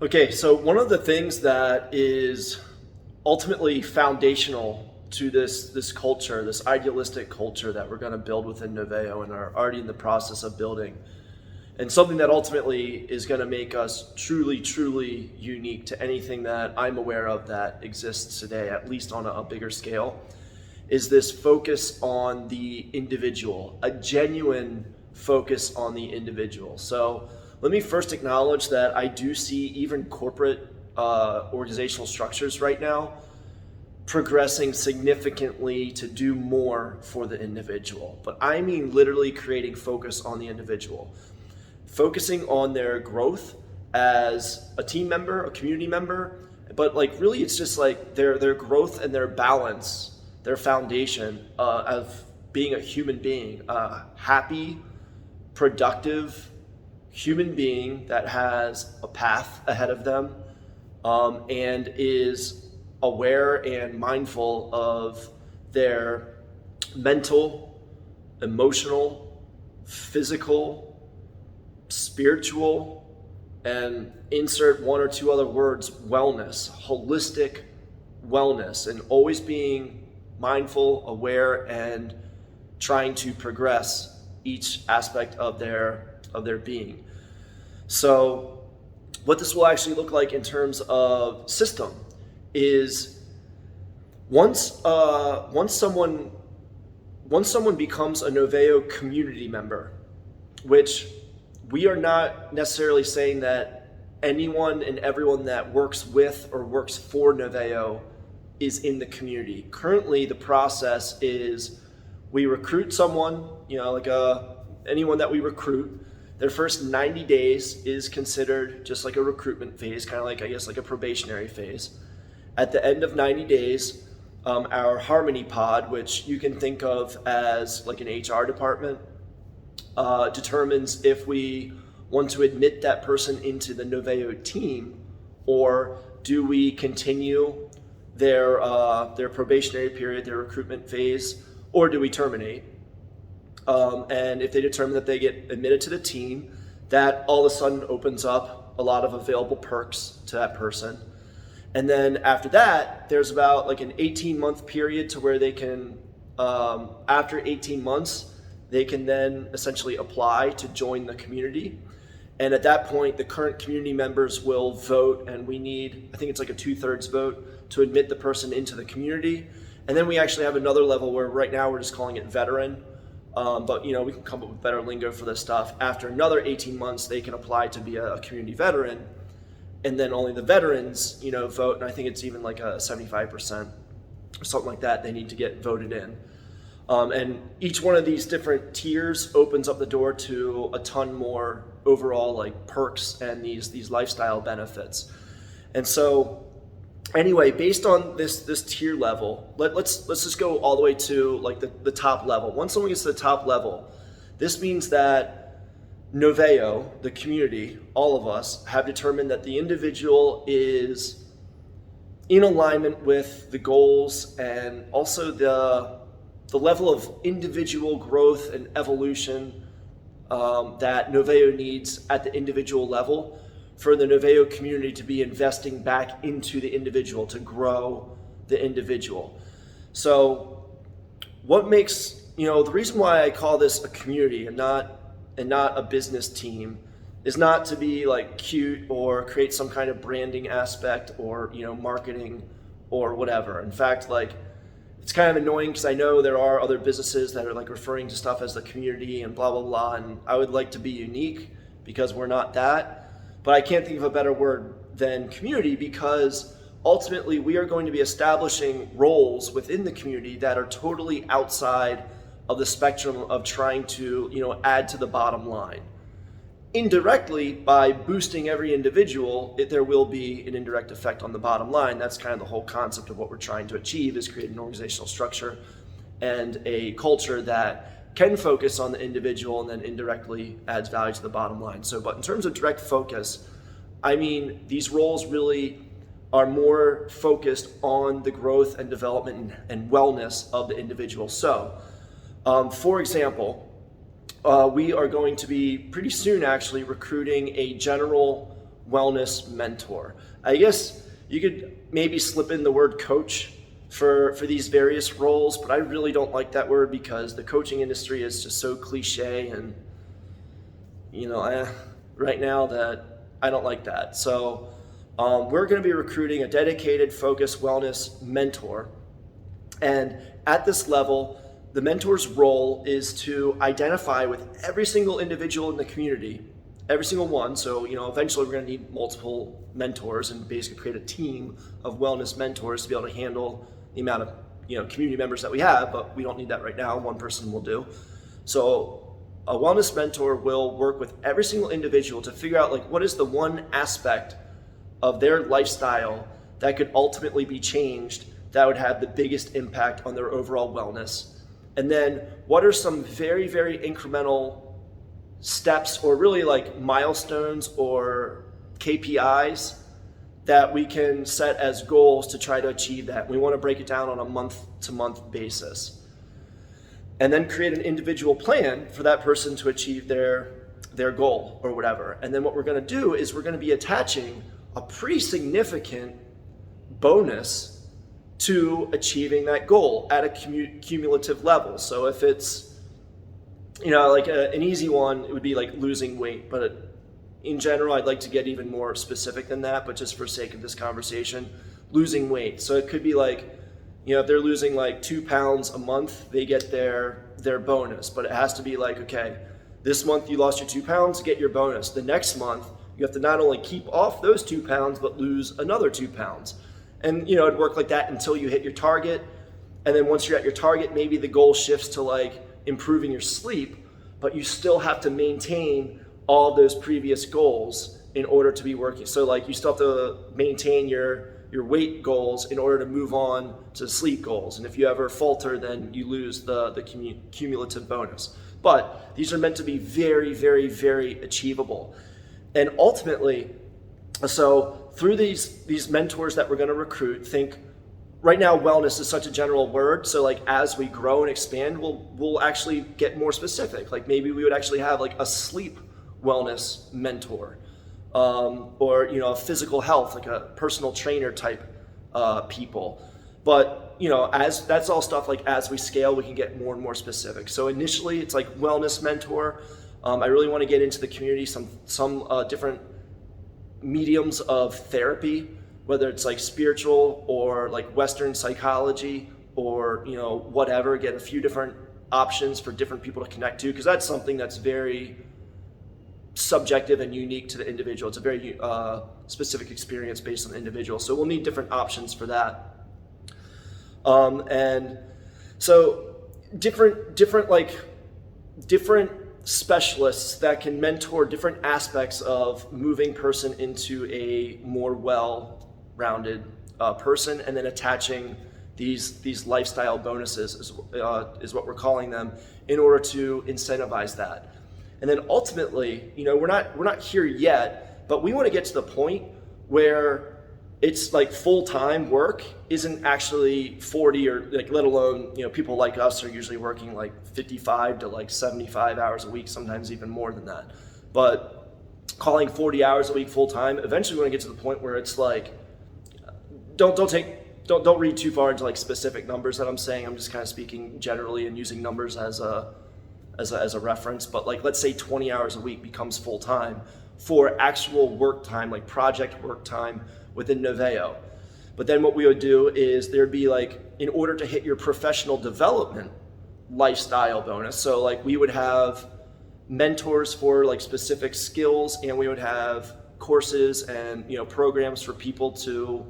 Okay, so one of the things that is ultimately foundational to this culture, this idealistic culture that we're going to build within NOVAEO and are already in the process of building, and something that ultimately is going to make us truly, truly unique to anything that I'm aware of that exists today, at least on a bigger scale, is this focus on the individual, a genuine focus on the individual. So let me first acknowledge that I do see even corporate organizational structures right now progressing significantly to do more for the individual. But I mean literally creating focus on the individual, focusing on their growth as a team member, a community member, but like really it's just like their growth and their balance, their foundation of being a human being, happy, productive human being that has a path ahead of them and is aware and mindful of their mental, emotional, physical, spiritual, and insert one or two other words, wellness, holistic wellness, and always being mindful, aware, and trying to progress each aspect of their being. So what this will actually look like in terms of system is once someone becomes a NOVAEO community member, which we are not necessarily saying that anyone and everyone that works with or works for NOVAEO is in the community. Currently, the process is we recruit someone, anyone that we recruit. Their first 90 days is considered just like a recruitment phase, kind of like, I guess, like a probationary phase. At the end of 90 days, our Harmony Pod, which you can think of as like an HR department, determines if we want to admit that person into the NOVAEO team, or do we continue their probationary period, their recruitment phase, or do we terminate? And if they determine that they get admitted to the team, that all of a sudden opens up a lot of available perks to that person. And then after that, there's about like an 18-month period to where they can, after 18 months, they can then essentially apply to join the community. And at that point, the current community members will vote, and we need, I think it's like a 2/3 vote to admit the person into the community. And then we actually have another level where right now we're just calling it veteran. But we can come up with better lingo for this stuff. After another 18 months, they can apply to be a community veteran, and then only the veterans, vote. And I think it's even like a 75% or something like that. They need to get voted in, and each one of these different tiers opens up the door to a ton more overall like perks and these lifestyle benefits. And so, anyway, based on this tier level, let's just go all the way to like the top level. Once someone gets to the top level, this means that NOVAEO, the community, all of us have determined that the individual is in alignment with the goals and also the level of individual growth and evolution that NOVAEO needs at the individual level, for the NOVAEO community to be investing back into the individual, to grow the individual. So what makes, the reason why I call this a community and not a business team is not to be like cute or create some kind of branding aspect or, marketing or whatever. In fact, like, it's kind of annoying because I know there are other businesses that are like referring to stuff as the community and blah, blah, blah. And I would like to be unique because we're not that. But I can't think of a better word than community, because ultimately we are going to be establishing roles within the community that are totally outside of the spectrum of trying to, add to the bottom line. Indirectly, by boosting every individual, there will be an indirect effect on the bottom line. That's kind of the whole concept of what we're trying to achieve, is create an organizational structure and a culture that can focus on the individual and then indirectly adds value to the bottom line. So, but in terms of direct focus, I mean, these roles really are more focused on the growth and development and wellness of the individual. So, for example, we are going to be pretty soon actually recruiting a general wellness mentor. I guess you could maybe slip in the word coach for these various roles, but I really don't like that word because the coaching industry is just so cliche, and right now that I don't like that. So we're going to be recruiting a dedicated, focused wellness mentor, and at this level, the mentor's role is to identify with every single individual in the community, every single one. So, eventually we're going to need multiple mentors and basically create a team of wellness mentors to be able to handle the amount of, community members that we have, but we don't need that right now. One person will do. So a wellness mentor will work with every single individual to figure out what is the one aspect of their lifestyle that could ultimately be changed that would have the biggest impact on their overall wellness. And then what are some very, very incremental steps, or really milestones or KPIs that we can set as goals to try to achieve that. We want to break it down on a month-to-month basis. And then create an individual plan for that person to achieve their goal or whatever. And then what we're going to do is we're going to be attaching a pretty significant bonus to achieving that goal at a cumulative level. So if it's, an easy one, it would be losing weight. But in general, I'd like to get even more specific than that, but just for sake of this conversation, losing weight. So it could be if they're losing 2 pounds a month, they get their bonus. But it has to be okay, this month you lost your 2 pounds, get your bonus. The next month, you have to not only keep off those 2 pounds, but lose another 2 pounds. And it'd work like that until you hit your target. And then once you're at your target, maybe the goal shifts to improving your sleep, but you still have to maintain all those previous goals in order to be working. So you still have to maintain your weight goals in order to move on to sleep goals. And if you ever falter, then you lose the cumulative bonus. But these are meant to be very, very, very achievable. And ultimately, so through these mentors that we're going to recruit, think right now wellness is such a general word. So as we grow and expand, we'll actually get more specific. Maybe we would actually have a sleep wellness mentor, or a physical health, a personal trainer type people. But as that's all stuff as we scale, we can get more and more specific. So initially it's wellness mentor. I really want to get into the community some different mediums of therapy, whether it's spiritual or Western psychology or whatever. Get a few different options for different people to connect to, because that's something that's very subjective and unique to the individual. It's a very specific experience based on the individual. So we'll need different options for that. And so different specialists that can mentor different aspects of moving person into a more well-rounded person, and then attaching these lifestyle bonuses is what we're calling them, in order to incentivize that. And then ultimately, we're not here yet, but we want to get to the point where it's full-time work isn't actually 40 or let alone, people like us are usually working 55 to 75 hours a week, sometimes even more than that. But calling 40 hours a week full-time, eventually we want to get to the point where it's don't read too far into specific numbers that I'm saying. I'm just kind of speaking generally and using numbers as a reference. But let's say 20 hours a week becomes full-time for actual work time, project work time within NOVAEO. But then what we would do is there'd be in order to hit your professional development lifestyle bonus. So we would have mentors for specific skills, and we would have courses and programs for people to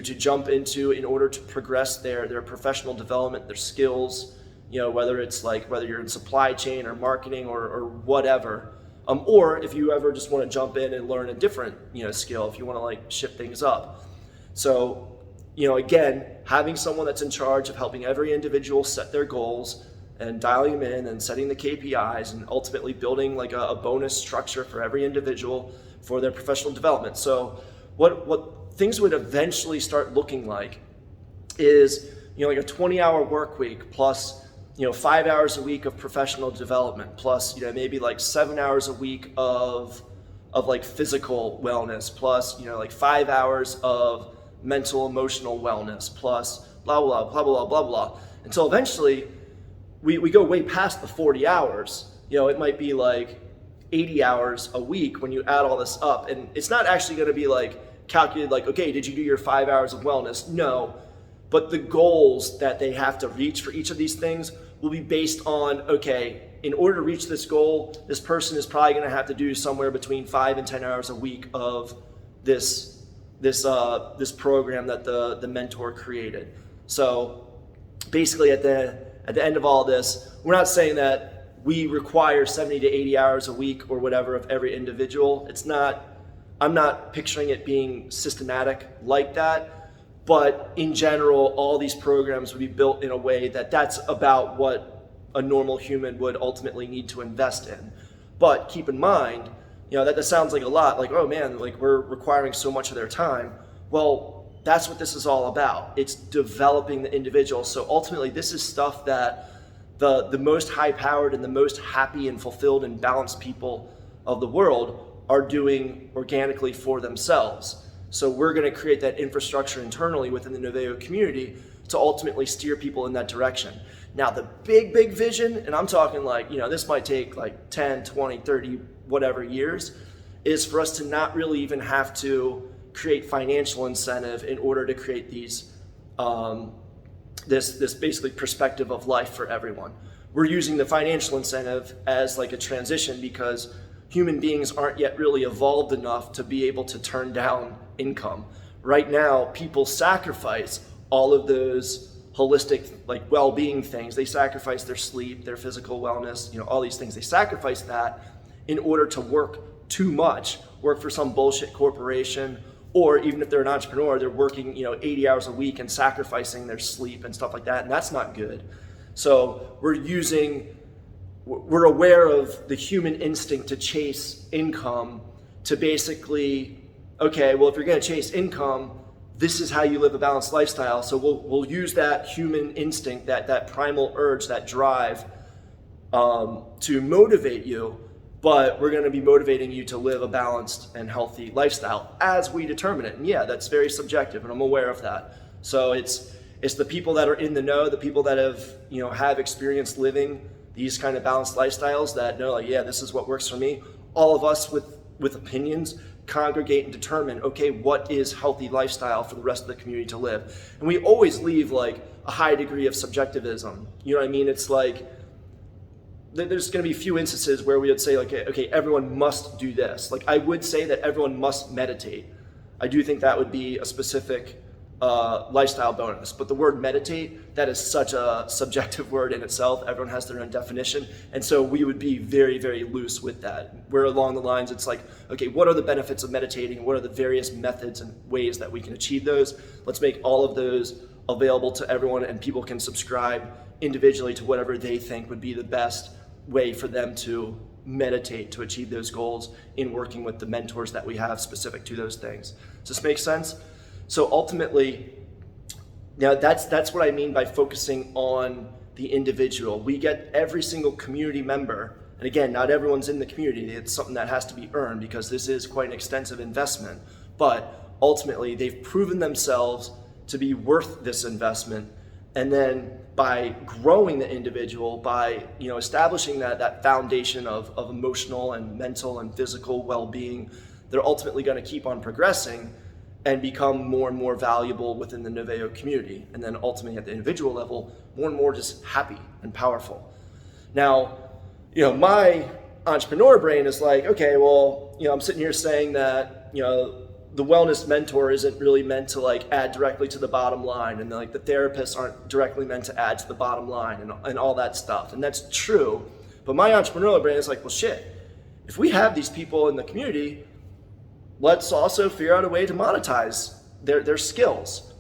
jump into in order to progress their professional development, their skills, whether it's whether you're in supply chain or marketing or whatever. Or if you ever just want to jump in and learn a different skill, if you want to shift things up. So again, having someone that's in charge of helping every individual set their goals and dialing them in and setting the KPIs, and ultimately building a bonus structure for every individual for their professional development. So what things would eventually start looking like is a 20-hour work week plus 5 hours a week of professional development, plus maybe 7 hours a week of of like physical wellness, plus, like 5 hours of mental, emotional wellness, plus blah, blah, blah, blah, blah, blah, until eventually we go way past the 40 hours. It might be like 80 hours a week when you add all this up. And it's not actually going to be like calculated like, okay, did you do your 5 hours of wellness? No, but the goals that they have to reach for each of these things will be based on, okay, in order to reach this goal, this person is probably going to have to do somewhere between 5 and 10 hours a week of this program that the mentor created. So basically at the end of all this, we're not saying that we require 70 to 80 hours a week or whatever of every individual. I'm not picturing it being systematic like that, but in general, all these programs would be built in a way that that's about what a normal human would ultimately need to invest in. But keep in mind, that sounds like a lot, like, oh man, like we're requiring so much of their time. Well, that's what this is all about. It's developing the individual. So ultimately, this is stuff that the most high-powered and the most happy and fulfilled and balanced people of the world are doing organically for themselves. So we're going to create that infrastructure internally within the NOVAEO community to ultimately steer people in that direction. Now, the big vision, and I'm talking like, this might take like 10, 20, 30, whatever years, is for us to not really even have to create financial incentive in order to create these, this basically perspective of life for everyone. We're using the financial incentive as like a transition because human beings aren't yet really evolved enough to be able to turn down income. Right now, people sacrifice all of those holistic, like well-being things. They sacrifice their sleep, their physical wellness, all these things. They sacrifice that in order to work too much, work for some bullshit corporation, or even if they're an entrepreneur, they're working, 80 hours a week and sacrificing their sleep and stuff like that, and that's not good. So we're aware of the human instinct to chase income, to basically, okay, well, if you're gonna chase income, this is how you live a balanced lifestyle. So we'll use that human instinct, that primal urge, that drive to motivate you, but we're gonna be motivating you to live a balanced and healthy lifestyle as we determine it. And yeah, that's very subjective, and I'm aware of that. So it's the people that are in the know, the people that have experience living these kind of balanced lifestyles that know, like, yeah, this is what works for me. All of us with opinions congregate and determine, okay, what is healthy lifestyle for the rest of the community to live? And we always leave like a high degree of subjectivism. You know what I mean? It's like, there's going to be a few instances where we would say like, okay, everyone must do this. Like I would say that everyone must meditate. I do think that would be a specific lifestyle bonus. But the word meditate, that is such a subjective word in itself. Everyone has their own definition. And so we would be very, very loose with that. Where along the lines, it's like, okay, what are the benefits of meditating? What are the various methods and ways that we can achieve those? Let's make all of those available to everyone, and people can subscribe individually to whatever they think would be the best way for them to meditate to achieve those goals in working with the mentors that we have specific to those things. Does this make sense? So ultimately, now that's what I mean by focusing on the individual. We get every single community member, and again, not everyone's in the community. It's something that has to be earned because this is quite an extensive investment. But ultimately, they've proven themselves to be worth this investment. And then by growing the individual, by establishing that foundation of emotional and mental and physical well-being, they're ultimately going to keep on progressing and become more and more valuable within the NOVAEO community. And then ultimately at the individual level, more and more just happy and powerful. Now, my entrepreneur brain is like, okay, well, I'm sitting here saying that, the wellness mentor isn't really meant to like add directly to the bottom line, and like the therapists aren't directly meant to add to the bottom line and all that stuff. And that's true. But my entrepreneurial brain is like, well, shit, if we have these people in the community, let's also figure out a way to monetize their skills.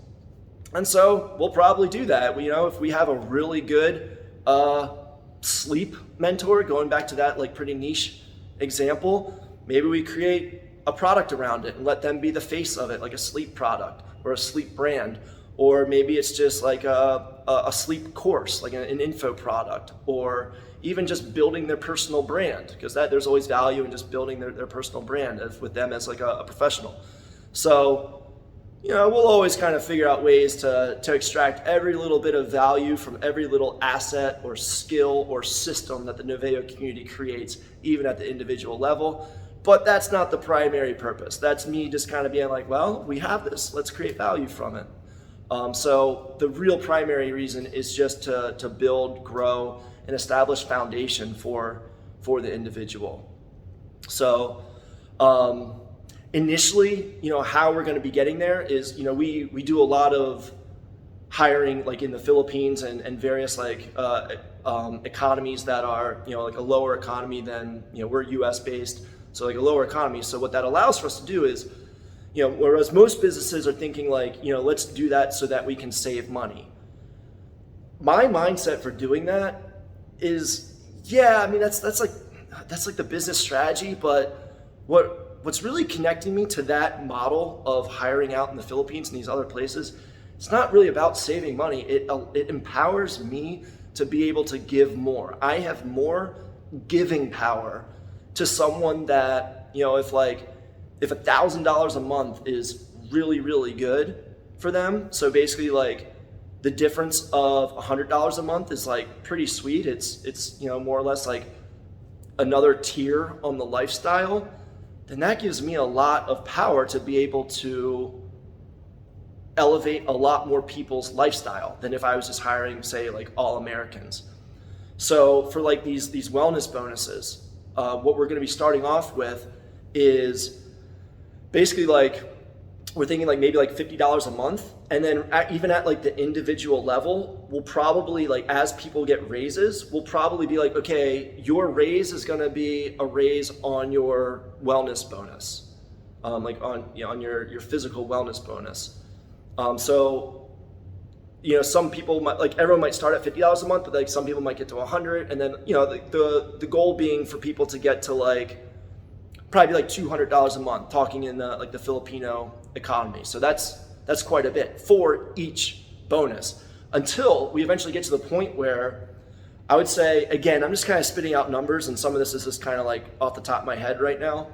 And so we'll probably do that. If we have a really good sleep mentor, going back to that like pretty niche example, maybe we create a product around it and let them be the face of it, like a sleep product or a sleep brand. or maybe it's just like a sleep course, like an info product, or even just building their personal brand, because there's always value in just building their personal brand with them as like a professional. So, we'll always kind of figure out ways to extract every little bit of value from every little asset or skill or system that the NOVAEO community creates, even at the individual level. But that's not the primary purpose. That's me just kind of being like, well, we have this, let's create value from it. So the real primary reason is just to build, grow, and establish foundation for the individual. So initially, how we're going to be getting there is, we do a lot of hiring like in the Philippines and various like economies that are, like a lower economy than, we're US based. So like a lower economy. So what that allows for us to do is, whereas most businesses are thinking like, let's do that so that we can save money. My mindset for doing that is, that's like the business strategy, but what's really connecting me to that model of hiring out in the Philippines and these other places, it's not really about saving money. It empowers me to be able to give more. I have more giving power to someone that, if $1,000 a month is really, really good for them. So basically like the difference of $100 a month is like pretty sweet. It's more or less like another tier on the lifestyle. Then that gives me a lot of power to be able to elevate a lot more people's lifestyle than if I was just hiring, say, like all Americans. So for like these wellness bonuses, what we're going to be starting off with is basically like, we're thinking like maybe like $50 a month. And then even at like the individual level, we'll probably like, as people get raises, we'll probably be like, okay, your raise is going to be a raise on your wellness bonus, like on your physical wellness bonus. So, some people might, like everyone might start at $50 a month, but like some people might get to 100. And then, the goal being for people to get to like, probably like $200 a month, talking in the Filipino economy. So that's quite a bit for each bonus, until we eventually get to the point where I would say, again, I'm just kind of spitting out numbers, and some of this is just kind of like off the top of my head right now,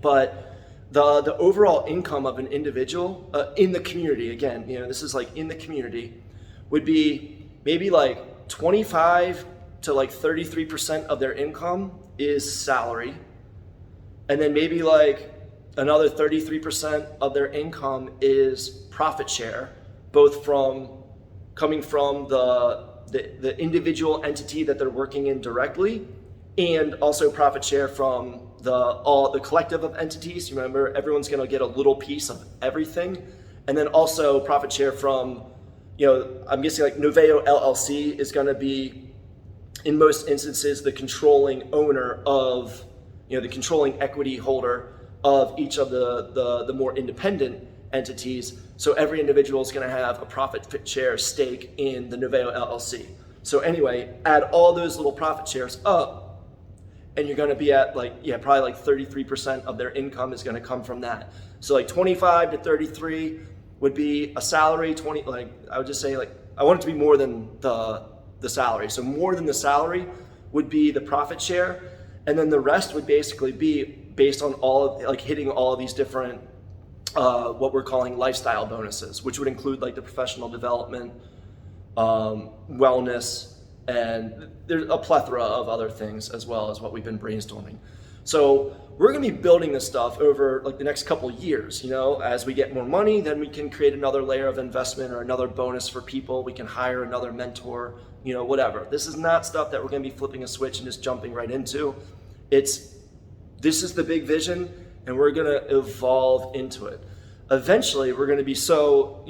but the overall income of an individual in the community, again, this is like in the community, would be maybe like 25 to like 33% of their income is salary. And then maybe like another 33% of their income is profit share, both coming from the individual entity that they're working in directly, and also profit share from the collective of entities. You remember, everyone's going to get a little piece of everything. And then also profit share from, I'm guessing like NOVAEO LLC is going to be, in most instances, the controlling owner of, the controlling equity holder of each of the more independent entities. So every individual is going to have a profit share stake in the NOVAEO LLC. So anyway, add all those little profit shares up, and you're going to be at like, probably like 33% of their income is going to come from that. So like 25 to 33 would be a salary. 20, like I would just say, like I want it to be more than the salary. So more than the salary would be the profit share, and then the rest would basically be based on all of, like hitting all of these different what we're calling lifestyle bonuses, which would include like the professional development, wellness, and there's a plethora of other things as well as what we've been brainstorming. So we're going to be building this stuff over like the next couple of years. As we get more money, then we can create another layer of investment or another bonus for people. We can hire another mentor, whatever. This is not stuff that we're going to be flipping a switch and just jumping right into. This is the big vision, and we're going to evolve into it. Eventually, we're going to be so,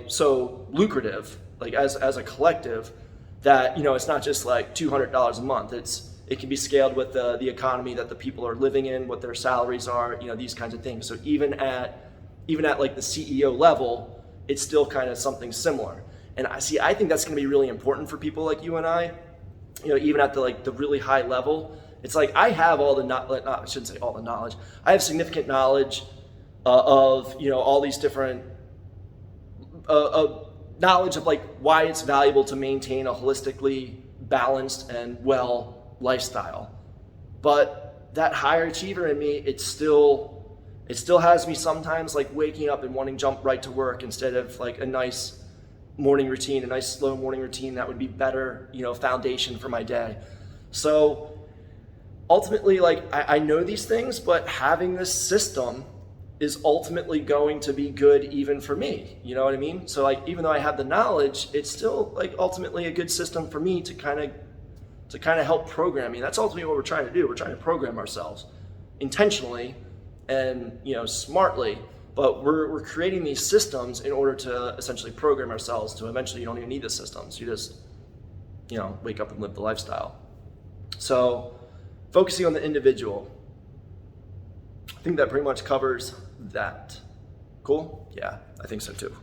so lucrative, like as a collective, that, it's not just like $200 a month. It can be scaled with the economy that the people are living in, what their salaries are, these kinds of things. So even at like the CEO level, it's still kind of something similar. And I think that's going to be really important for people like you and I, even at the really high level. It's like I have I shouldn't say all the knowledge. I have significant knowledge of all these different a knowledge of like why it's valuable to maintain a holistically balanced and well lifestyle. But that higher achiever in me, it still has me sometimes like waking up and wanting to jump right to work instead of like a nice morning routine, a nice slow morning routine that would be better, foundation for my day. So ultimately, like I know these things, but having this system is ultimately going to be good even for me. You know what I mean? So like, even though I have the knowledge, it's still like ultimately a good system for me to kind of help program me. That's ultimately what we're trying to do. We're trying to program ourselves intentionally and smartly, but we're creating these systems in order to essentially program ourselves to eventually you don't even need the systems. You just wake up and live the lifestyle. So focusing on the individual, I think that pretty much covers that. Cool? Yeah, I think so too.